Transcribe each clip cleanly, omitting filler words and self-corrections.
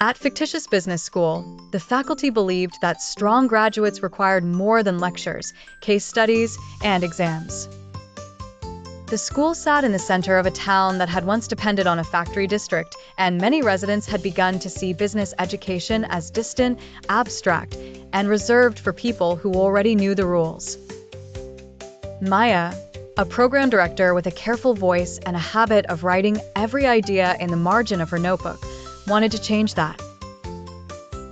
At fictitious business school, the faculty believed that strong graduates required more than lectures, case studies, and exams. The school sat in the center of a town that had once depended on a factory district, and many residents had begun to see business education as distant, abstract, and reserved for people who already knew the rules. Maya, a program director with a careful voice and a habit of writing every idea in the margin of her notebook, wanted to change that.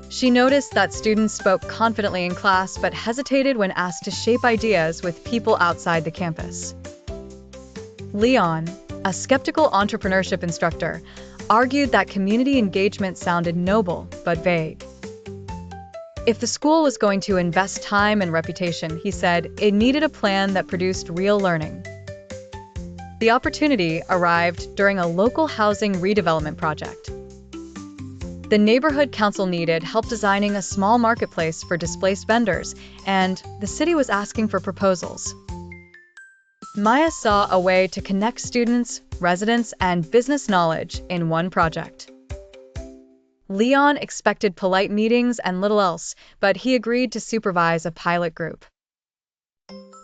She noticed that students spoke confidently in class but hesitated when asked to shape ideas with people outside the campus. Leon, a skeptical entrepreneurship instructor, argued that community engagement sounded noble but vague. If the school was going to invest time and reputation, he said, it needed a plan that produced real learning. The opportunity arrived during a local housing redevelopment project. The neighborhood council needed help designing a small marketplace for displaced vendors, and the city was asking for proposals. Maya saw a way to connect students, residents, and business knowledge in one project. Leon expected polite meetings and little else, but he agreed to supervise a pilot group.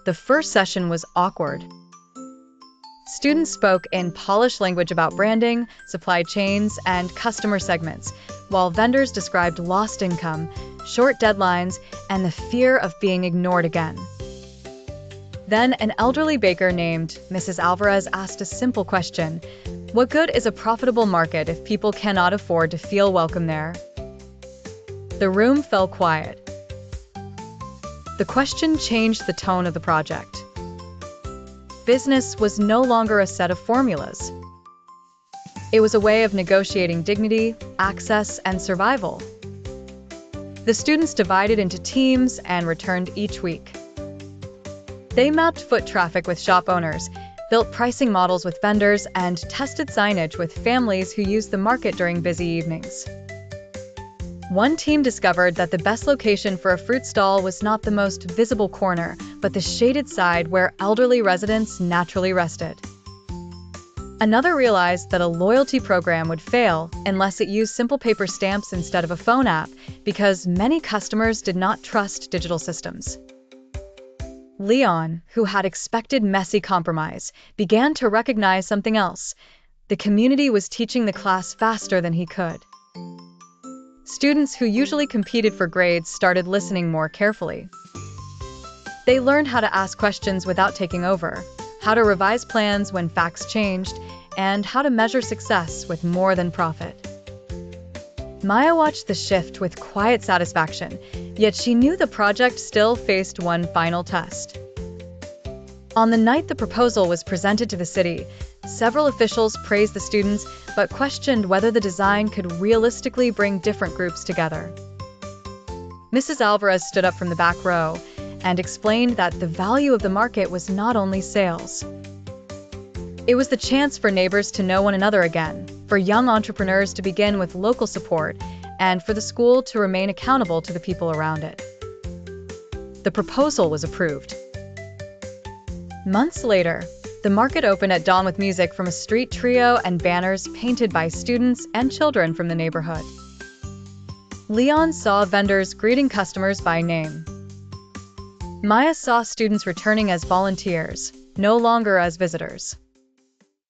The first session was awkward. Students spoke in polished language about branding, supply chains, and customer segments, while vendors described lost income, short deadlines, and the fear of being ignored again. Then an elderly baker named Mrs. Alvarez asked a simple question: what good is a profitable market if people cannot afford to feel welcome there? The room fell quiet. The question changed the tone of the project. Business was no longer a set of formulas. It was a way of negotiating dignity, access, and survival. The students divided into teams and returned each week. They mapped foot traffic with shop owners, built pricing models with vendors, and tested signage with families who used the market during busy evenings. One team discovered that the best location for a fruit stall was not the most visible corner, but the shaded side where elderly residents naturally rested. Another realized that a loyalty program would fail unless it used simple paper stamps instead of a phone app, because many customers did not trust digital systems. Leon, who had expected messy compromise, began to recognize something else. The community was teaching the class faster than he could. Students who usually competed for grades started listening more carefully. They learned how to ask questions without taking over, how to revise plans when facts changed, and how to measure success with more than profit. Maya watched the shift with quiet satisfaction, yet she knew the project still faced one final test. On the night the proposal was presented to the city, several officials praised the students but questioned whether the design could realistically bring different groups together. Mrs. Alvarez stood up from the back row and explained that the value of the market was not only sales. It was the chance for neighbors to know one another again, for young entrepreneurs to begin with local support, and for the school to remain accountable to the people around it. The proposal was approved. Months later, the market opened at dawn with music from a street trio and banners painted by students and children from the neighborhood. Leon saw vendors greeting customers by name. Maya saw students returning as volunteers, no longer as visitors.